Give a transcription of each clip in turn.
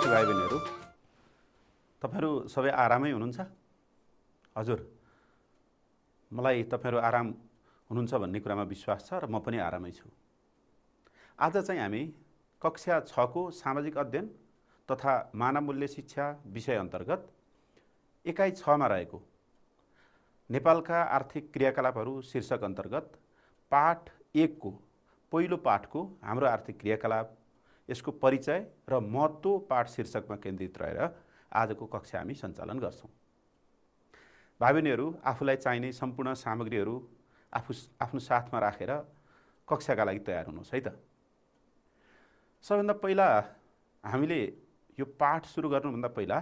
विद्यार्थी भाइ बहिनीहरू, तपाईहरू सबै आरामै हुनुहुन्छ? हजुर, मलाई तपाईहरू आराम हुनुहुन्छ भन्ने कुरामा विश्वास छ र म पनि आरामै छु। आज चाहिँ हामी कक्षा 6 को सामाजिक अध्ययन तथा मानव मूल्य शिक्षा विषय अन्तर्गत एकाइ 6 मा रहेको नेपालका आर्थिक क्रियाकलापहरू शीर्षक अन्तर्गत पाठ 1 को पहिलो पाठको हाम्रो आर्थिक क्रियाकलाप, यसको परिचय र महत्त्व पाठ शीर्षकमा केन्द्रित रहेर आजको कक्षा हामी सञ्चालन गर्छौं। भाइ बहिनीहरू, आफूलाई चाहिने सम्पूर्ण सामग्रीहरू आफ्नो साथमा राखेर कक्षाका लागि तयार हुनुहोस् है त। सबैभन्दा पहिला हामीले यो पाठ सुरु गर्नुभन्दा पहिला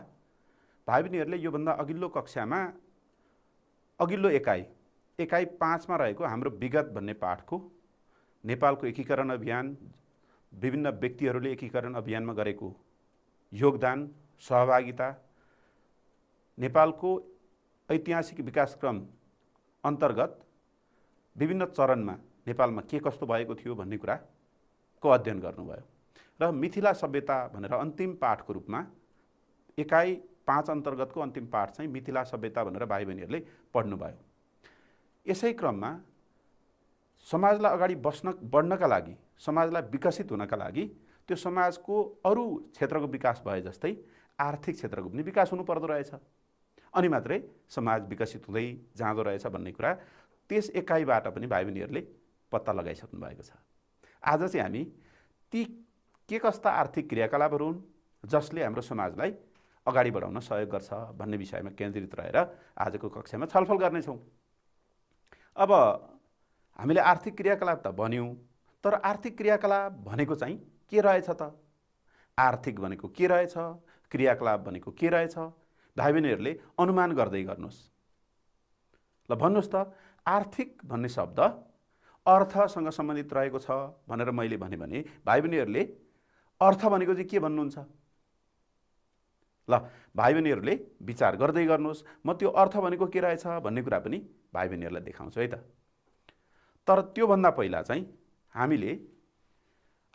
भाइ बहिनीहरूले योभन्दा अघिल्लो कक्षामा अघिल्लो एकाइ 5 मा रहेको हाम्रो विगत भन्ने पाठको नेपालको एकीकरण अभियान, विभिन्न व्यक्तिहरूले एकीकरण अभियानमा गरेको योगदान, सहभागिता, नेपालको ऐतिहासिक विकासक्रम अन्तर्गत विभिन्न चरणमा नेपालमा के कस्तो भएको थियो भन्ने कुराको अध्ययन गर्नुभयो र मिथिला सभ्यता भनेर अन्तिम पाठको रूपमा एकाइ 5 अन्तर्गतको अन्तिम पाठ चाहिँ मिथिला सभ्यता भनेर भाइ बहिनीहरूले पढ्नुभयो। यसै क्रममा समाजलाई अगाडि बढ्नका लागि, समाजलाई विकसित हुनका लागि त्यो समाजको अरू क्षेत्रको विकास भए जस्तै आर्थिक क्षेत्रको पनि विकास हुनु पर्दो रहेछ, अनि मात्रै समाज विकसित हुँदै जाँदो रहेछ भन्ने कुरा त्यस एकाइबाट पनि भाइ बहिनीहरूले पत्ता लगाइसक्नु भएको छ। आज चाहिँ हामी ती के कस्ता आर्थिक क्रियाकलापहरू हुन् जसले हाम्रो समाजलाई अगाडि बढाउन सहयोग गर्छ भन्ने विषयमा केन्द्रित रहेर आजको कक्षामा छलफल गर्नेछौँ। अब हामीले आर्थिक क्रियाकलाप त भन्यौँ, तर आर्थिक क्रियाकलाप भनेको चाहिँ के रहेछ त? आर्थिक भनेको के रहेछ, क्रियाकलाप भनेको के रहेछ? भाइ बहिनीहरूले अनुमान गर्दै गर्नुहोस्। ल भन्नुहोस् त, आर्थिक भन्ने शब्द अर्थसँग सम्बन्धित रहेको छ भनेर मैले भने भाइ बहिनीहरूले अर्थ भनेको चाहिँ के भन्नुहुन्छ? ल भाइ बहिनीहरूले विचार गर्दै गर्नुहोस्। म त्यो अर्थ भनेको के रहेछ भन्ने कुरा पनि भाइ बहिनीहरूलाई देखाउँछु है त। तर त्योभन्दा पहिला चाहिँ हामीले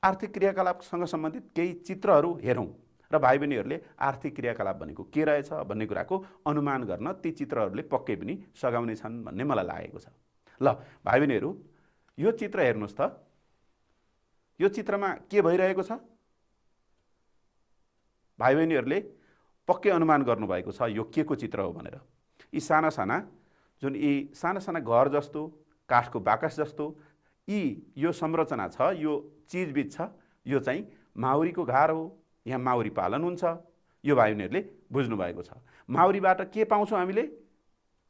आर्थिक क्रियाकलापसँग सम्बन्धित केही चित्रहरू हेरौँ र भाइ बहिनीहरूले आर्थिक क्रियाकलाप भनेको के रहेछ भन्ने कुराको अनुमान गर्न ती चित्रहरूले पक्कै पनि सघाउने छन् भन्ने मलाई लागेको छ। ल भाइ बहिनीहरू, यो चित्र हेर्नुहोस् त। यो चित्रमा के भइरहेको छ? भाइ बहिनीहरूले पक्कै अनुमान गर्नुभएको छ यो के को चित्र हो भनेर। यी साना साना घर जस्तो, काठको बाकस जस्तो यो संरचना छ, यो चिजबिज छ, यो चाहिँ माउरीको घर हो। यहाँ माउरी पालन हुन्छ, यो भाइ बहिनीहरूले बुझ्नु भएको छ। माउरीबाट के पाउँछौँ हामीले?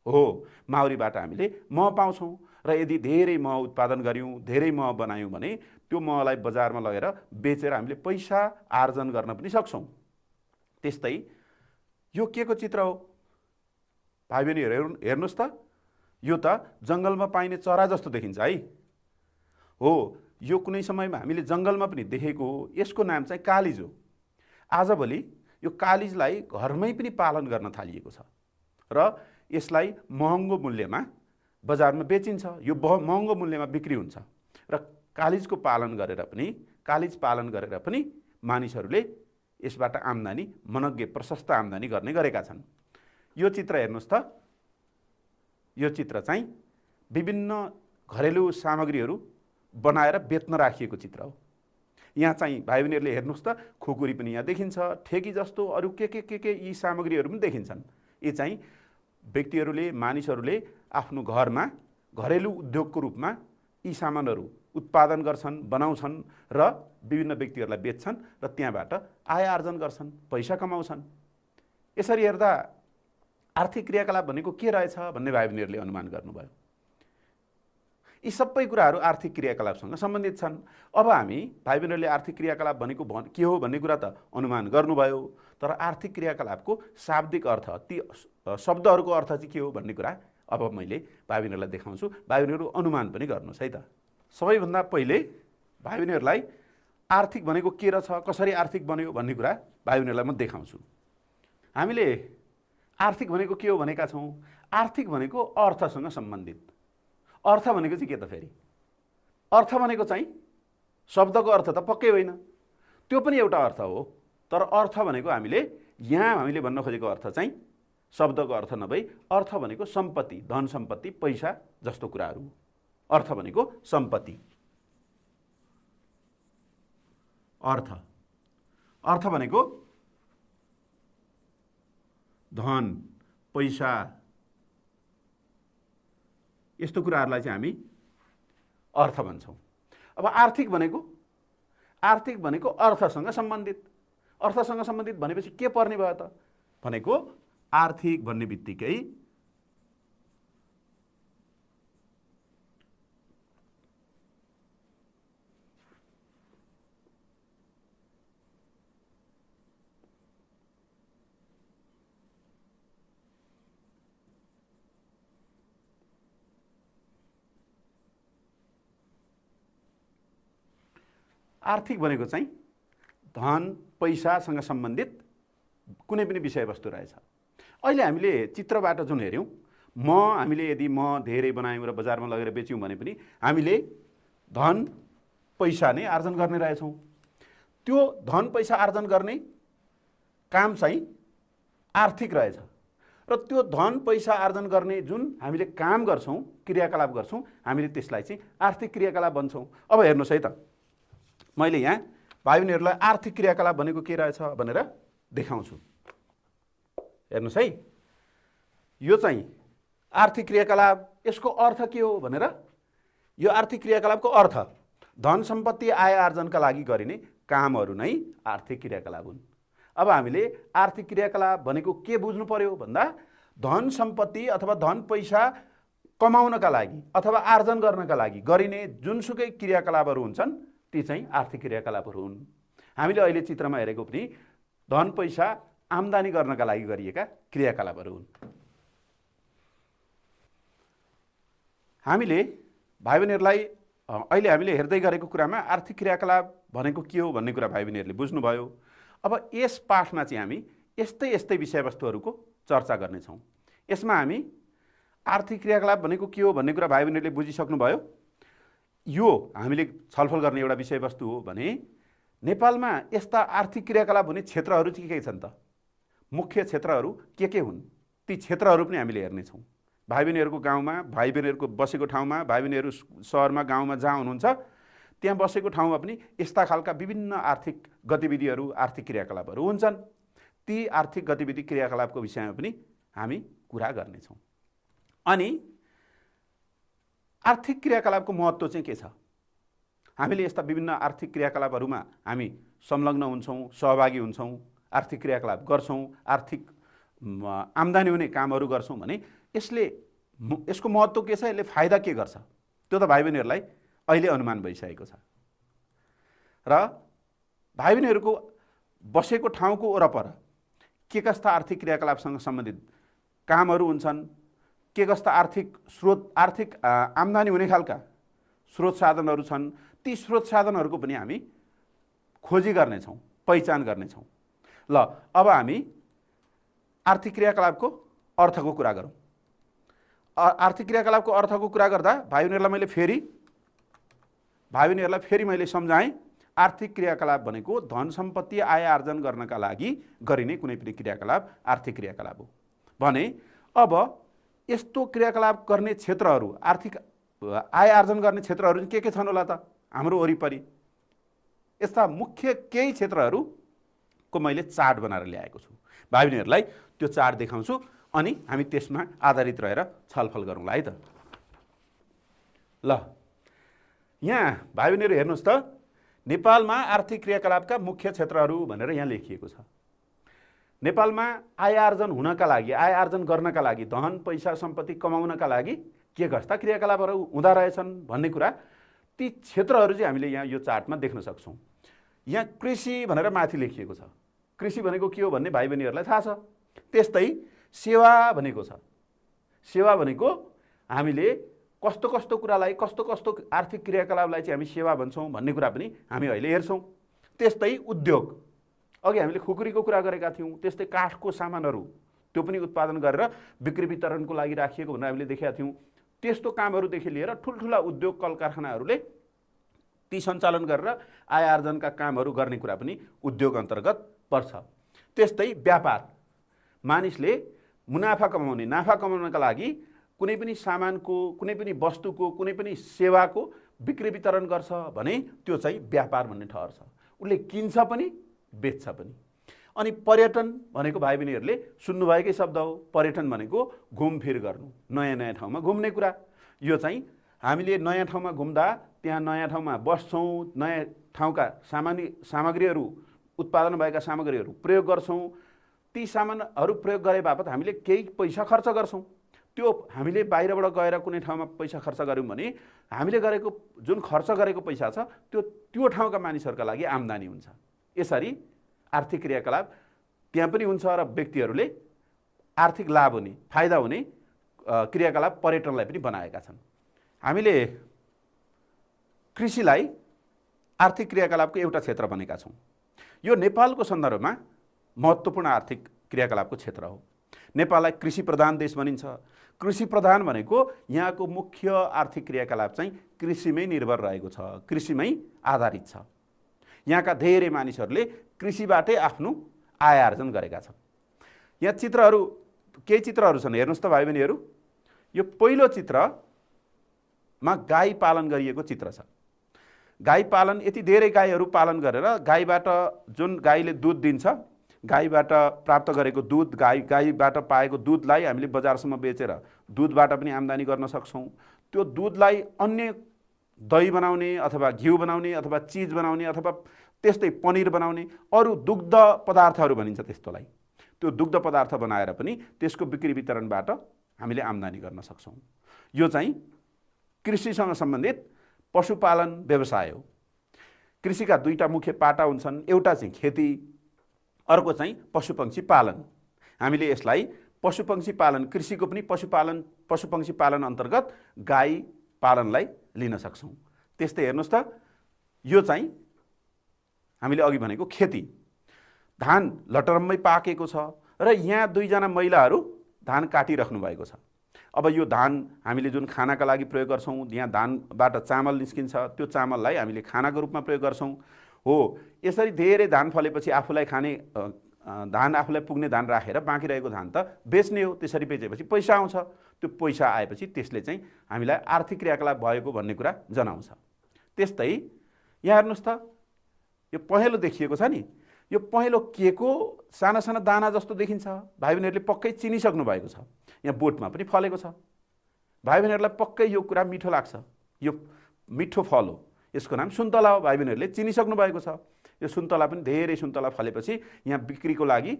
हो, माउरीबाट हामीले मह पाउँछौँ र यदि धेरै मह उत्पादन गऱ्यौँ, धेरै मह बनायौँ भने त्यो महलाई बजारमा लगेर बेचेर हामीले पैसा आर्जन गर्न पनि सक्छौँ। त्यस्तै यो के को चित्र हो? भाइ बहिनीहरू हेर्नुहोस् त, यो त जङ्गलमा पाइने चरा जस्तो देखिन्छ है। हो, यो कुनै समयमा हामीले जङ्गलमा पनि देखेको हो। यसको नाम चाहिँ कालिज हो। आजभोलि यो कालिजलाई घरमै पनि पालन गर्न थालिएको छ र यसलाई महँगो मूल्यमा बजारमा बेचिन्छ। यो महँगो मूल्यमा बिक्री हुन्छ र कालिज पालन गरेर पनि मानिसहरूले यसबाट आम्दानी, मनग्गे प्रशस्त आम्दानी गर्ने गरेका छन्। यो चित्र हेर्नुहोस् त। यो चित्र चाहिँ विभिन्न घरेलु सामग्रीहरू बनाएर बेच्न राखिएको चित्र हो। यहाँ चाहिँ भाइ बहिनीहरूले हेर्नुहोस् त, खुकुरी पनि यहाँ देखिन्छ, ठेकी जस्तो अरू के यी सामग्रीहरू पनि देखिन्छन्। यी चाहिँ व्यक्तिहरूले, मानिसहरूले आफ्नो घरमा घरेलु उद्योगको रूपमा यी सामानहरू उत्पादन गर्छन्, बनाउँछन् र विभिन्न व्यक्तिहरूलाई बेच्छन् र त्यहाँबाट आय आर्जन गर्छन्, पैसा कमाउँछन्। यसरी हेर्दा आर्थिक क्रियाकलाप भनेको के रहेछ भन्ने भाइ बहिनीहरूले अनुमान गर्नुभयो। यी सबै कुराहरू आर्थिक क्रियाकलापसँग सम्बन्धित छन्। अब हामी भाइ बहिनीहरूले आर्थिक क्रियाकलाप भनेको के हो भन्ने कुरा त अनुमान गर्नुभयो, तर आर्थिक क्रियाकलापको शाब्दिक अर्थ, ती शब्दहरूको अर्थ चाहिँ के हो भन्ने कुरा अब मैले भाइ बहिनीहरूलाई देखाउँछु। भाइ बहिनीहरू अनुमान पनि गर्नुहोस् है त। सबैभन्दा पहिले भाइ बहिनीहरूलाई आर्थिक भनेको के रहेछ, कसरी आर्थिक बन्यो भन्ने कुरा भाइ बहिनीहरूलाई म देखाउँछु। हामीले आर्थिक भनेको के हो भनेका छौँ? आर्थिक भनेको अर्थसँग सम्बन्धित। अर्थ भनेको चाहिँ के त? फेरि अर्थ भनेको चाहिँ शब्दको अर्थ त पक्कै होइन, त्यो पनि एउटा अर्थ हो। तर अर्थ भनेको यहाँ हामीले भन्न खोजेको अर्थ चाहिँ शब्दको अर्थ नभई अर्थ भनेको सम्पत्ति, धन सम्पत्ति, पैसा जस्तो कुराहरू। अर्थ भनेको सम्पत्ति, अर्थ भनेको धन, पैसा यस्तो कुराहरूलाई चाहिँ हामी अर्थ भन्छौँ। अब आर्थिक भनेको अर्थसँग सम्बन्धित। अर्थसँग सम्बन्धित भनेपछि के पर्ने भयो त भनेको आर्थिक भन्ने बित्तिकै आर्थिक भनेको चाहिँ धन पैसासँग सम्बन्धित कुनै पनि विषयवस्तु रहेछ। अहिले हामीले चित्रबाट जुन हेऱ्यौँ, हामीले यदि धेरै बनायौँ र बजारमा लगेर बेच्यौँ भने पनि हामीले धन पैसा नै आर्जन गर्ने रहेछौँ। त्यो धन पैसा आर्जन गर्ने काम चाहिँ आर्थिक रहेछ र त्यो धन पैसा आर्जन गर्ने जुन हामीले काम गर्छौँ, क्रियाकलाप गर्छौँ, हामीले त्यसलाई चाहिँ आर्थिक क्रियाकलाप भन्छौँ। अब हेर्नुहोस् है त, मैले यहाँ भाइ बहिनीहरूलाई आर्थिक क्रियाकलाप भनेको के रहेछ भनेर देखाउँछु। हेर्नुहोस् है, यो चाहिँ आर्थिक क्रियाकलाप, यसको अर्थ के हो भनेर, यो आर्थिक क्रियाकलापको अर्थ धन सम्पत्ति आय आर्जनका लागि गरिने कामहरू नै आर्थिक क्रियाकलाप हुन्। अब हामीले आर्थिक क्रियाकलाप भनेको के बुझ्नु पर्यो भन्दा धन सम्पत्ति अथवा धन पैसा कमाउनका लागि अथवा आर्जन गर्नका लागि गरिने जुनसुकै क्रियाकलापहरू हुन्छन् ती चाहिँ आर्थिक क्रियाकलापहरू हुन्। हामीले अहिले चित्रमा हेरेको पनि धन पैसा आम्दानी गर्नका लागि गरिएका क्रियाकलापहरू हुन्। हामीले भाइ बहिनीहरूलाई अहिले हामीले हेर्दै गरेको कुरामा आर्थिक क्रियाकलाप भनेको के हो भन्ने कुरा भाइ बहिनीहरूले बुझ्नुभयो। अब यस पाठमा चाहिँ हामी यस्तै विषयवस्तुहरूको चर्चा गर्नेछौँ। यसमा हामी आर्थिक क्रियाकलाप भनेको के हो भन्ने कुरा भाइ बहिनीहरूले बुझिसक्नुभयो। यो हामीले छलफल गर्ने एउटा विषयवस्तु हो भने नेपालमा यस्ता आर्थिक क्रियाकलाप हुने क्षेत्रहरू चाहिँ के छन् त, मुख्य क्षेत्रहरू के हुन्, ती क्षेत्रहरू पनि हामीले हेर्नेछौँ। भाइ बहिनीहरूको गाउँमा, भाइ बहिनीहरूको बसेको ठाउँमा, भाइ बहिनीहरू सहरमा गाउँमा जहाँ हुनुहुन्छ त्यहाँ बसेको ठाउँमा पनि यस्ता खालका विभिन्न आर्थिक गतिविधिहरू, आर्थिक क्रियाकलापहरू हुन्छन्। ती आर्थिक गतिविधि क्रियाकलापको विषयमा पनि हामी कुरा गर्नेछौँ। अनि आर्थिक क्रियाकलापको महत्त्व चाहिँ के छ? हामीले यस्ता विभिन्न आर्थिक क्रियाकलापहरूमा हामी संलग्न हुन्छौँ, सहभागी हुन्छौँ, आर्थिक क्रियाकलाप गर्छौँ, आर्थिक आम्दानी हुने कामहरू गर्छौँ भने यसको महत्त्व के छ, यसले फाइदा के गर्छ, त्यो त भाइ बहिनीहरूलाई अहिले अनुमान भइसकेको छ। र भाइ बहिनीहरूको बसेको ठाउँको वरपर के कस्ता आर्थिक क्रियाकलापसँग सम्बन्धित कामहरू हुन्छन्, के कस्ता आर्थिक स्रोत, आर्थिक आम्दानी हुने खालका स्रोत साधनहरू छन्, ती स्रोत साधनहरूको पनि हामी खोजी गर्नेछौँ, पहिचान गर्नेछौँ। ल अब हामी आर्थिक क्रियाकलापको अर्थको कुरा गरौँ। आर्थिक क्रियाकलापको अर्थको कुरा गर्दा भाइ बहिनीहरूलाई फेरि मैले सम्झाएँ, आर्थिक क्रियाकलाप भनेको धन सम्पत्ति आय आर्जन गर्नका लागि गरिने कुनै पनि क्रियाकलाप आर्थिक क्रियाकलाप हो भने अब यस्तो क्रियाकलाप गर्ने क्षेत्रहरू, आर्थिक आय आर्जन गर्ने क्षेत्रहरू के छन् होला त हाम्रो वरिपरि? यस्ता मुख्य केही क्षेत्रहरूको मैले चार्ट बनाएर ल्याएको छु। भाइ बहिनीहरूलाई त्यो चार्ट देखाउँछु अनि हामी त्यसमा आधारित रहेर छलफल गरौँला है त। ल यहाँ भाइ बहिनीहरू हेर्नुहोस् त, नेपालमा आर्थिक क्रियाकलापका मुख्य क्षेत्रहरू भनेर यहाँ लेखिएको छ। नेपालमा आय आर्जन हुनका लागि, आय आर्जन गर्नका लागि, धन पैसा सम्पत्ति कमाउनका लागि के कस्ता क्रियाकलापहरू हुँदा रहेछन् भन्ने कुरा, ती क्षेत्रहरू चाहिँ हामीले यहाँ यो चार्टमा देख्न सक्छौँ। यहाँ कृषि भनेर माथि लेखिएको छ। कृषि भनेको के हो भन्ने भाइ बहिनीहरूलाई थाहा छ। त्यस्तै सेवा भनेको छ। सेवा भनेको हामीले कस्तो कस्तो कुरालाई, कस्तो कस्तो आर्थिक क्रियाकलापलाई चाहिँ हामी सेवा भन्छौँ भन्ने कुरा पनि हामी अहिले हेर्छौँ। त्यस्तै उद्योग, अघि हामीले खुकुरीको कुरा गरेका थियौँ, त्यस्तै काठको सामानहरू त्यो पनि उत्पादन गरेर बिक्री वितरणको लागि राखिएको भनेर हामीले देखेका थियौँ। त्यस्तो कामहरूदेखि लिएर ठुल्ठुला उद्योग कल कारखानाहरूले ती सञ्चालन गरेर आय आर्जनका कामहरू गर्ने कुरा पनि उद्योग अन्तर्गत पर्छ। त्यस्तै व्यापार, मानिसले मुनाफा कमाउने, नाफा कमाउनका लागि कुनै पनि सामानको, कुनै पनि वस्तुको, कुनै पनि सेवाको बिक्री वितरण गर्छ भने त्यो चाहिँ व्यापार भन्ने ठहर्छ। उसले किन्छ पनि बेच्छ पनि। अनि पर्यटन भनेको भाइ बहिनीहरूले सुन्नुभएकै शब्द हो। पर्यटन भनेको घुमफिर गर्नु, नयाँ नयाँ ठाउँमा घुम्ने कुरा। यो चाहिँ हामीले नयाँ ठाउँमा घुम्दा त्यहाँ नयाँ ठाउँमा बस्छौँ, नयाँ ठाउँका सामग्रीहरू, उत्पादन भएका सामग्रीहरू प्रयोग गर्छौँ। ती सामानहरू प्रयोग गरे बापत हामीले केही पैसा खर्च गर्छौँ। त्यो हामीले बाहिरबाट गएर कुनै ठाउँमा पैसा खर्च गऱ्यौँ भने हामीले गरेको जुन खर्च गरेको पैसा छ त्यो ठाउँका मानिसहरूका लागि आम्दानी हुन्छ। यसरी आर्थिक क्रियाकलाप त्यहाँ पनि हुन्छ र व्यक्तिहरूले आर्थिक लाभ हुने, फाइदा हुने क्रियाकलाप पर्यटनलाई पनि बनाएका छन्। हामीले कृषिलाई आर्थिक क्रियाकलापको एउटा क्षेत्र बनेका छौँ। यो नेपालको सन्दर्भमा महत्त्वपूर्ण आर्थिक क्रियाकलापको क्षेत्र हो। नेपाललाई कृषि प्रधान देश भनिन्छ। कृषि प्रधान भनेको यहाँको मुख्य आर्थिक क्रियाकलाप चाहिँ कृषिमै निर्भर रहेको छ, कृषिमै आधारित छ। यहाँका धेरै मानिसहरूले कृषिबाटै आफ्नो आय आर्जन गरेका छन्। यहाँ चित्रहरू, केही चित्रहरू छन्, हेर्नुहोस् त भाइ बहिनीहरू। यो पहिलो चित्रमा गाई पालन गरिएको चित्र छ। गाई पालन, यति धेरै गाईहरू पालन गरेर गाईबाट जुन गाईले दुध दिन्छ, गाईबाट प्राप्त गरेको दुध, गाईबाट पाएको दुधलाई हामीले बजारसम्म बेचेर दुधबाट पनि आम्दानी गर्न सक्छौँ। त्यो दुधलाई अन्य दही बनाउने अथवा घिउ बनाउने अथवा चिज बनाउने अथवा त्यस्तै पनिर बनाउने अरू दुग्ध पदार्थहरू भनिन्छ त्यस्तोलाई। त्यो दुग्ध पदार्थ बनाएर पनि त्यसको बिक्री वितरणबाट हामीले आम्दानी गर्न सक्छौँ। यो चाहिँ कृषिसँग सम्बन्धित पशुपालन व्यवसाय हो। कृषिका दुईटा मुख्य पाटा हुन्छन्, एउटा चाहिँ खेती, अर्को चाहिँ पशुपक्षी पालन। हामीले यसलाई पशुपक्षी पालन, कृषिको पनि पशुपक्षी पालन अन्तर्गत गाई पालनलाई लिन सक्छौँ। त्यस्तै हेर्नुहोस् त, यो चाहिँ हामीले अघि भनेको खेती। धान लटरम्मै पाकेको छ र यहाँ दुईजना महिलाहरू धान काटिराख्नु भएको छ। अब यो धान हामीले जुन खानाका लागि प्रयोग गर्छौँ, यहाँ धानबाट चामल निस्किन्छ, त्यो चामललाई हामीले खानाको रूपमा प्रयोग गर्छौँ। हो, यसरी धेरै धान फलेपछि आफूलाई खाने धान, आफूलाई पुग्ने धान राखेर बाँकी रहेको धान त बेच्ने हो। त्यसरी बेचेपछि पैसा आउँछ। त्यो पैसा आएपछि त्यसले चाहिँ हामीलाई आर्थिक क्रियाकलाप भएको भन्ने कुरा जनाउँछ। त्यस्तै यहाँ हेर्नुहोस् त, यो पहेँलो देखिएको छ नि, यो पहेँलो केको साना साना दाना जस्तो देखिन्छ। भाइ बहिनीहरूले पक्कै चिनिसक्नु भएको छ। यहाँ बोटमा पनि फलेको छ। भाइ बहिनीहरूलाई पक्कै यो कुरा मिठो लाग्छ। यो मिठो फल हो, यसको नाम सुन्तला हो। भाइ बहिनीहरूले चिनिसक्नु भएको छ। यो सुन्तला पनि धेरै सुन्तला फलेपछि यहाँ बिक्रीको लागि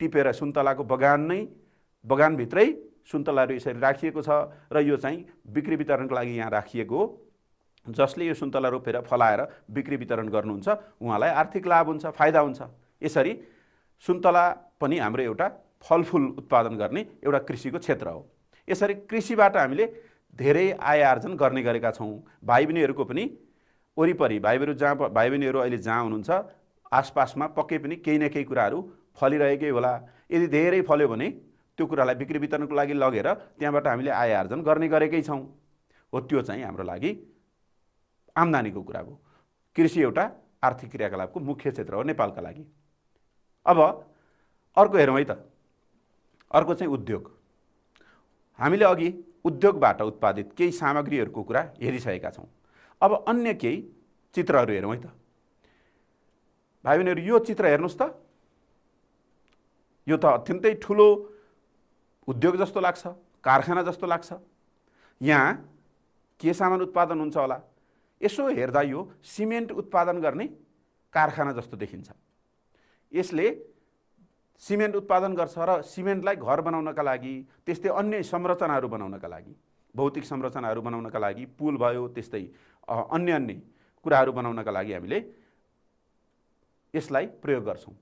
टिपेर सुन्तलाको बगानभित्रै सुन्तलाहरू यसरी राखिएको छ र यो चाहिँ बिक्री वितरणको लागि यहाँ राखिएको हो। जसले यो सुन्तला रोपेर फलाएर बिक्री वितरण गर्नुहुन्छ उहाँलाई आर्थिक लाभ हुन्छ, फाइदा हुन्छ। यसरी सुन्तला पनि हाम्रो एउटा फलफुल उत्पादन गर्ने एउटा कृषिको क्षेत्र हो। यसरी कृषिबाट हामीले धेरै आय आर्जन गर्ने गरेका छौँ। भाइ बहिनीहरूको पनि वरिपरि भाइ बहिनीहरू अहिले जहाँ हुनुहुन्छ आसपासमा पक्कै पनि केही न केही कुराहरू फलिरहेकै होला। यदि धेरै फल्यो भने त्यो कुरालाई बिक्री वितरणको लागि लगेर त्यहाँबाट हामीले आय आर्जन गर्ने गरेकै छौँ। हो, त्यो चाहिँ हाम्रो लागि आम्दानीको कुरा हो। कृषि एउटा आर्थिक क्रियाकलापको मुख्य क्षेत्र हो नेपालका लागि। अब अर्को हेरौँ है त, अर्को चाहिँ उद्योग। हामीले अघि उद्योगबाट उत्पादित केही सामग्रीहरूको कुरा हेरिसकेका छौँ। अब अन्य केही चित्रहरू हेरौँ है त। भाइ बहिनीहरू, यो चित्र हेर्नुहोस् त, यो त अत्यन्तै ठुलो उद्योग जस्तो लाग्छ, कारखाना जस्तो लाग्छ। यहाँ के सामान उत्पादन हुन्छ होला? यसो हेर्दा यो सिमेन्ट उत्पादन गर्ने कारखाना जस्तो देखिन्छ। यसले सिमेन्ट उत्पादन गर्छ र सिमेन्टलाई घर बनाउनका लागि, त्यस्तै अन्य संरचनाहरू बनाउनका लागि, भौतिक संरचनाहरू बनाउनका लागि, पुल भयो, त्यस्तै अन्य कुराहरू बनाउनका लागि हामीले यसलाई प्रयोग गर्छौँ।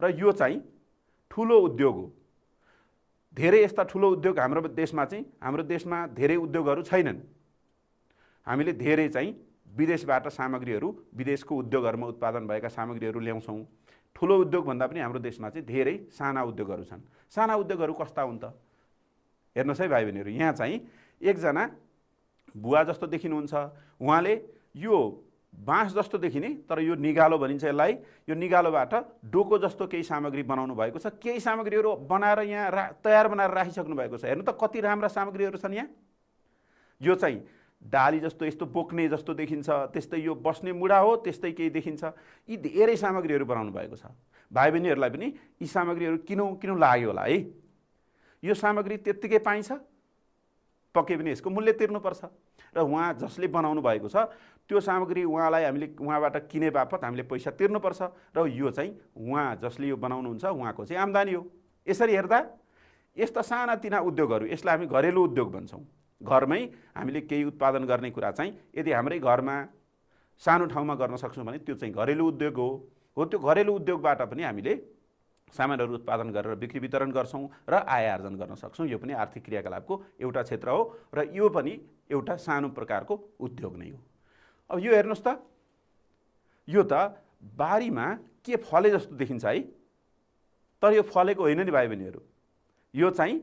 र यो चाहिँ ठुलो उद्योग हो। धेरै यस्ता ठुलो उद्योग हाम्रो देशमा धेरै उद्योगहरू छैनन्। हामीले धेरै चाहिँ विदेशबाट सामग्रीहरू, विदेशको उद्योगहरूमा उत्पादन भएका सामग्रीहरू ल्याउँछौँ। ठुलो उद्योग भन्दा पनि हाम्रो देशमा चाहिँ धेरै साना उद्योगहरू छन्। साना उद्योगहरू कस्ता हुन् त? हेर्नुहोस् है भाइ बहिनीहरू, यहाँ चाहिँ एकजना बुवा जस्तो देखिनुहुन्छ। उहाँले यो बाँस जस्तो देखिने तर यो निगालो भनिन्छ यसलाई। यो निगालोबाट डोको जस्तो केही सामग्री बनाउनु भएको छ। केही सामग्रीहरू बनाएर यहाँ तयार बनाएर राखिसक्नु भएको छ। हेर्नु त कति राम्रा सामग्रीहरू छन् यहाँ। यो चाहिँ डाली जस्तो यस्तो बोक्ने जस्तो देखिन्छ, त्यस्तै यो बस्ने मुढा हो त्यस्तै केही देखिन्छ। यी धेरै सामग्रीहरू बनाउनु भएको छ। भाइ बहिनीहरूलाई पनि यी सामग्रीहरू किनौँ लाग्यो होला है। यो सामग्री त्यत्तिकै पाइन्छ, पक्कै पनि यसको मूल्य तिर्नुपर्छ र उहाँ जसले बनाउनु भएको छ त्यो सामग्री उहाँलाई हामीले उहाँबाट किने बापत हामीले पैसा तिर्नुपर्छ र यो चाहिँ उहाँ जसले यो बनाउनुहुन्छ उहाँको चाहिँ आम्दानी हो। यसरी हेर्दा यस्ता सानातिना उद्योगहरू, यसलाई हामी घरेलु उद्योग भन्छौँ। घरमै हामीले केही उत्पादन गर्ने कुरा चाहिँ यदि हाम्रै घरमा सानो ठाउँमा गर्न सक्छौँ भने त्यो चाहिँ घरेलु उद्योग हो। त्यो घरेलु उद्योगबाट पनि हामीले सामानहरू उत्पादन गरेर बिक्री वितरण गर्छौँ र आय आर्जन गर्न सक्छौँ। यो पनि आर्थिक क्रियाकलापको एउटा क्षेत्र हो र यो पनि एउटा सानो प्रकारको उद्योग नै हो। अब यो हेर्नुहोस् त, यो त बारीमा के फले जस्तो देखिन्छ है, तर यो फलेको होइन नि भाइ बहिनीहरू। यो चाहिँ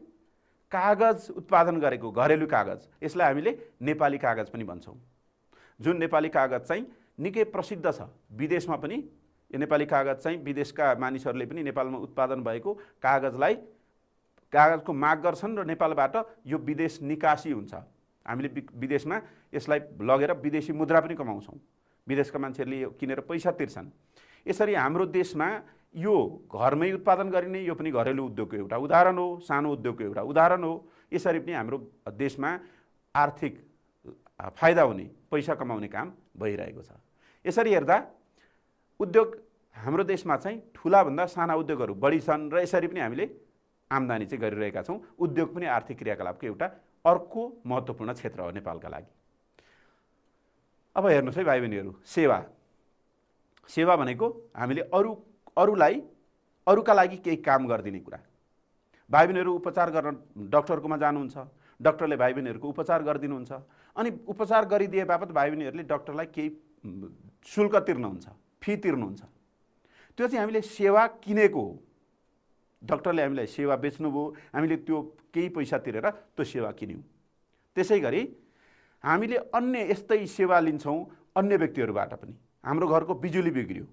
कागज उत्पादन गरेको घरेलु कागज, यसलाई हामीले नेपाली कागज पनि भन्छौँ। जुन नेपाली कागज चाहिँ निकै प्रसिद्ध छ विदेशमा पनि। यो नेपाली कागज चाहिँ विदेशका मानिसहरूले पनि नेपालमा उत्पादन भएको कागजको माग गर्छन् र नेपालबाट यो विदेश निकासी हुन्छ। हामीले विदेशमा यसलाई लगेर विदेशी मुद्रा पनि कमाउँछौँ। विदेशका मान्छेहरूले यो किनेर पैसा तिर्छन्। यसरी हाम्रो देशमा यो घरमै उत्पादन गरिने यो पनि घरेलु उद्योगको एउटा उदाहरण हो, सानो उद्योगको एउटा उदाहरण हो। यसरी पनि हाम्रो देशमा आर्थिक फाइदा हुने, पैसा कमाउने काम भइरहेको छ। यसरी हेर्दा उद्योग हाम्रो देशमा चाहिँ ठुलाभन्दा साना उद्योगहरू बढी छन् र यसरी पनि हामीले आम्दानी चाहिँ गरिरहेका छौँ। उद्योग पनि आर्थिक क्रियाकलापको एउटा अर्को महत्त्वपूर्ण क्षेत्र हो नेपालका लागि। अब हेर्नुहोस् है भाइ बहिनीहरू, सेवा भनेको हामीले अरूका लागि केही काम गरिदिने कुरा। भाइ बहिनीहरू उपचार गर्न डाक्टरकोमा जानुहुन्छ, डाक्टरले भाइ बहिनीहरूको उपचार गरिदिनुहुन्छ, अनि उपचार गरिदिए बापत भाइ बहिनीहरूले डाक्टरलाई केही शुल्क तिर्नुहुन्छ, फी तिर्नुहुन्छ। त्यो चाहिँ हामीले सेवा किनेको हो। डाक्टरले हामीलाई सेवा बेच्नुभयो, हामीले त्यो केही पैसा तिरेर त्यो सेवा किन्यौँ। त्यसै गरी हामीले अन्य यस्तै सेवा लिन्छौँ अन्य व्यक्तिहरूबाट पनि। हाम्रो घरको बिजुली बिग्रियो,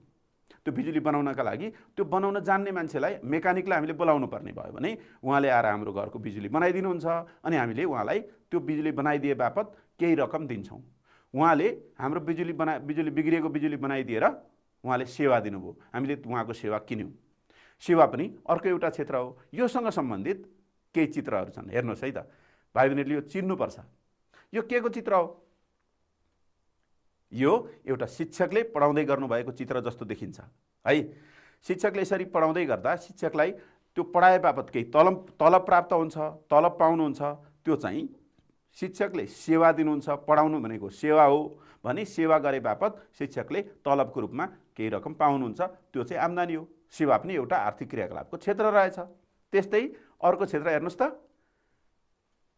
त्यो बिजुली बनाउनका लागि त्यो बनाउन जान्ने मान्छेलाई, मेकानिकलाई हामीले बोलाउनु पर्ने भयो भने उहाँले आएर हाम्रो घरको बिजुली बनाइदिनुहुन्छ अनि हामीले उहाँलाई त्यो बिजुली बनाइदिए बापत केही रकम दिन्छौँ। उहाँले हाम्रो बिजुली बिग्रिएको बिजुली बनाइदिएर उहाँले सेवा दिनुभयो, हामीले उहाँको सेवा किन्यौँ। सेवा पनि अर्को एउटा क्षेत्र हो। योसँग सम्बन्धित केही चित्रहरू छन्, हेर्नुहोस् है त भाइ बहिनीहरूले यो चिन्नुपर्छ। यो के को चित्र हो? यो एउटा शिक्षकले पढाउँदै गर्नुभएको चित्र जस्तो देखिन्छ है। शिक्षकले यसरी पढाउँदै गर्दा शिक्षकलाई त्यो पढाए बापत केही तलब प्राप्त हुन्छ, तलब पाउनुहुन्छ। त्यो चाहिँ शिक्षकले सेवा दिनुहुन्छ। पढाउनु भनेको सेवा हो भने सेवा गरे बापत शिक्षकले तलबको रूपमा केही रकम पाउनुहुन्छ, त्यो चाहिँ आम्दानी हो। सेवा पनि एउटा आर्थिक क्रियाकलापको क्षेत्र रहेछ। त्यस्तै अर्को क्षेत्र हेर्नुहोस् त,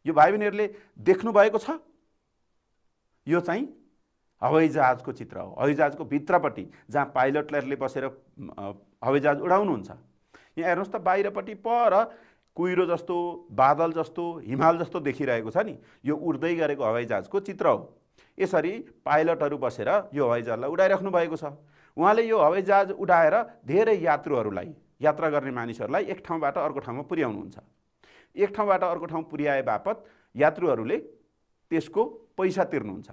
यो भाइ बहिनीहरूले देख्नु भएको छ, यो चाहिँ हवाईजहाजको चित्र हो। हवाईजहाजको भित्रपट्टि जहाँ पाइलटहरूले बसेर हवाईजहाज उडाउनुहुन्छ, यहाँ हेर्नुहोस् त बाहिरपट्टि पर कुहिरो जस्तो, बादल जस्तो, हिमाल जस्तो देखिरहेको छ नि, यो उड्दै गरेको हवाईजहाजको चित्र हो। यसरी पाइलटहरू बसेर यो हवाईजहाजलाई उडाइराख्नु भएको छ। उहाँले यो हवाईजहाज उडाएर धेरै यात्रुहरूलाई, यात्रा गर्ने मानिसहरूलाई एक ठाउँबाट अर्को ठाउँमा पुर्याउनुहुन्छ। एक ठाउँबाट अर्को ठाउँ पुर्याए बापत यात्रुहरूले त्यसको पैसा तिर्नुहुन्छ।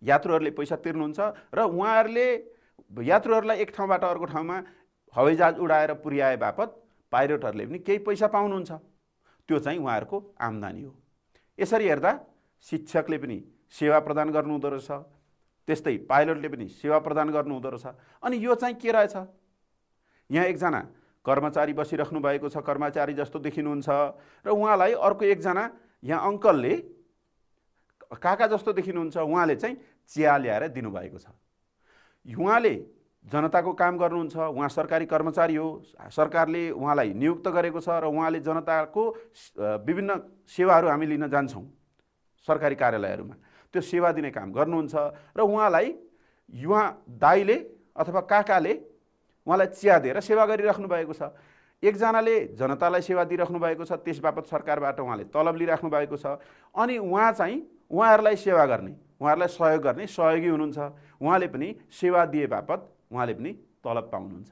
यात्रुहरूले पैसा तिर्नुहुन्छ र उहाँहरूले यात्रुहरूलाई एक ठाउँबाट अर्को ठाउँमा हवाईजहाज उडाएर पुर्याए बापत पाइलटहरूले पनि केही पैसा पाउनुहुन्छ। त्यो चाहिँ उहाँहरूको आम्दानी हो। यसरी हेर्दा शिक्षकले पनि सेवा प्रदान गर्नुहुँदो रहेछ, त्यस्तै पाइलटले पनि सेवा प्रदान गर्नुहुँदो रहेछ। अनि यो चाहिँ के रहेछ, यहाँ एकजना कर्मचारी बसिराख्नु भएको छ, कर्मचारी जस्तो देखिनुहुन्छ र उहाँलाई अर्को एकजना यहाँ अङ्कलले काका जस्तो देखिनुहुन्छ, उहाँले चाहिँ चिया ल्याएर दिनुभएको छ। उहाँले जनताको काम गर्नुहुन्छ, उहाँ सरकारी कर्मचारी हो, सरकारले उहाँलाई नियुक्त गरेको छ र उहाँले जनताको विभिन्न सेवाहरू हामी लिन जान्छौँ सरकारी कार्यालयहरूमा, त्यो सेवा दिने काम गर्नुहुन्छ र उहाँलाई युवा दाइले अथवा काकाले उहाँलाई चिया दिएर सेवा गरिराख्नु भएको छ। एकजनाले जनतालाई सेवा दिइराख्नु भएको छ, त्यस बापत सरकारबाट उहाँले तलब लिइराख्नु भएको छ। अनि उहाँ चाहिँ उहाँहरूलाई सेवा गर्ने, उहाँहरूलाई सहयोग गर्ने सहयोगी हुनुहुन्छ, उहाँले पनि सेवा दिए बापत उहाँले पनि तलब पाउनुहुन्छ।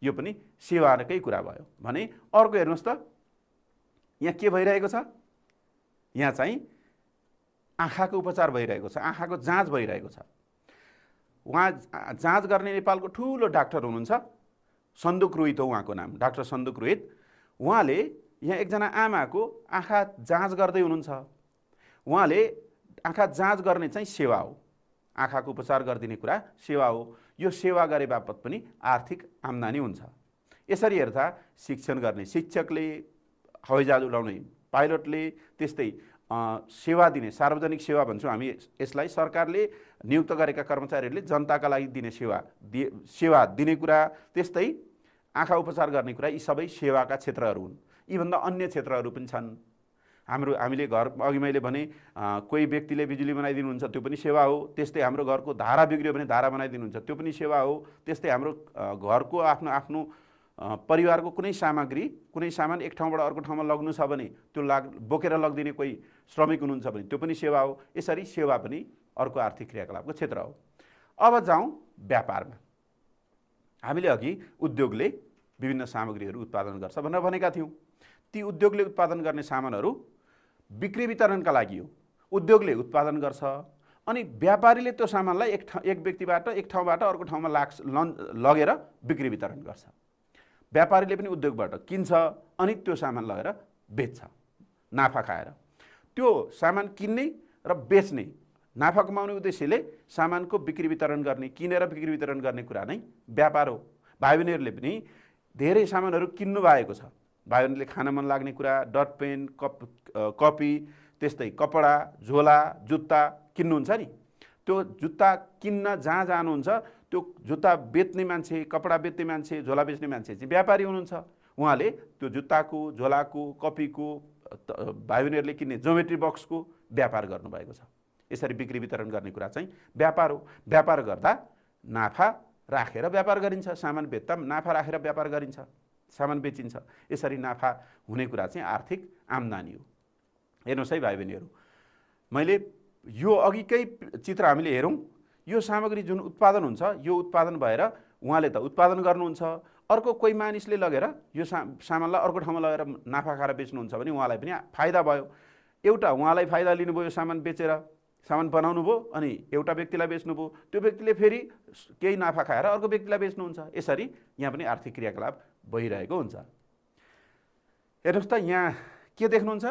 यो पनि सेवाकै कुरा भयो भने अर्को हेर्नुहोस् त, यहाँ के भइरहेको छ, यहाँ चाहिँ आँखाको उपचार भइरहेको छ, आँखाको जाँच भइरहेको छ। उहाँ जाँच गर्ने नेपालको ठुलो डाक्टर हुनुहुन्छ, सन्दुक रोहित हो उहाँको नाम, डाक्टर सन्दुक रोहित। उहाँले यहाँ एकजना आमाको आँखा जाँच गर्दै हुनुहुन्छ। उहाँले आँखा जाँच गर्ने चाहिँ सेवा हो, आँखाको उपचार गरिदिने कुरा सेवा हो। यो सेवा गरे बापत पनि आर्थिक आम्दानी हुन्छ। यसरी हेर्दा शिक्षण गर्ने शिक्षकले, हवाईजहाज उडाउने पाइलटले, त्यस्तै सेवा दिने सार्वजनिक सेवा भन्छौँ हामी यसलाई, सरकारले नियुक्त गरेका कर्मचारीहरूले जनताका लागि दिने सेवा दिने कुरा, त्यस्तै आँखा उपचार गर्ने कुरा, यी सबै सेवाका क्षेत्रहरू हुन्। यीभन्दा अन्य क्षेत्रहरू पनि छन्। हामीले घर, अघि मैले भने कोही व्यक्तिले बिजुली बनाइदिनुहुन्छ, त्यो पनि सेवा हो। त्यस्तै हाम्रो घरको धारा बिग्रियो भने धारा बनाइदिनुहुन्छ, त्यो पनि सेवा हो। त्यस्तै हाम्रो घरको आफ्नो परिवारको कुनै सामान एक ठाउँबाट अर्को ठाउँमा लग्नु छ भने त्यो बोकेर लगिदिने कोही श्रमिक हुनुहुन्छ भने त्यो पनि सेवा हो। यसरी सेवा पनि अर्को आर्थिक क्रियाकलापको क्षेत्र हो। अब जाउँ व्यापारमा। हामीले अघि उद्योगले विभिन्न सामग्रीहरू उत्पादन गर्छ भनेर भनेका थियौँ। ती उद्योगले उत्पादन गर्ने सामानहरू बिक्री वितरणका लागि हो। उद्योगले उत्पादन गर्छ अनि व्यापारीले त्यो सामानलाई एक व्यक्तिबाट एक ठाउँबाट अर्को ठाउँमा लगेर बिक्री वितरण गर्छ। व्यापारीले पनि उद्योगबाट किन्छ अनि त्यो सामान लगेर बेच्छ नाफा खाएर। त्यो सामान किन्ने र बेच्ने, नाफा कमाउने उद्देश्यले सामानको बिक्री वितरण गर्ने, किनेर बिक्री वितरण गर्ने कुरा नै व्यापार हो। भाइ बहिनीहरूले पनि धेरै सामानहरू किन्नु भएको छ। भाइ बहिनीले खान मन लाग्ने कुरा, डट पेन, कपी, त्यस्तै कपडा, झोला, जुत्ता किन्नुहुन्छ नि। त्यो जुत्ता किन्न जहाँ जानुहुन्छ त्यो जुत्ता बेच्ने मान्छे, कपडा बेच्ने मान्छे, झोला बेच्ने मान्छे चाहिँ व्यापारी हुनुहुन्छ। उहाँले त्यो जुत्ताको, झोलाको, कपीको, भाइ बहिनीहरूले किन्ने ज्योमेट्री बक्सको व्यापार गर्नुभएको छ। यसरी बिक्री वितरण गर्ने कुरा चाहिँ व्यापार हो। व्यापार गर्दा नाफा राखेर व्यापार गरिन्छ, सामान बेच्दा नाफा राखेर व्यापार गरिन्छ, सामान बेचिन्छ। यसरी नाफा हुने कुरा चाहिँ आर्थिक आम्दानी हो। हेर्नुहोस् है भाइ बहिनीहरू, मैले यो अघिकै चित्र हामीले हेरौँ, यो सामग्री जुन उत्पादन हुन्छ, यो उत्पादन भएर उहाँले त उत्पादन गर्नुहुन्छ, अर्को कोही मानिसले लगेर यो सामानलाई अर्को ठाउँमा लगेर नाफा खाएर बेच्नुहुन्छ भने उहाँलाई पनि फाइदा भयो। एउटा उहाँलाई फाइदा लिनुभयो, यो सामान बेचेर सामान बनाउनु भयो, अनि एउटा व्यक्तिलाई बेच्नुभयो, त्यो व्यक्तिले फेरि केही नाफा खाएर अर्को व्यक्तिलाई बेच्नुहुन्छ। यसरी यहाँ पनि आर्थिक क्रियाकलाप भइरहेको हुन्छ। हेर्नुहोस् त, यहाँ के देख्नुहुन्छ,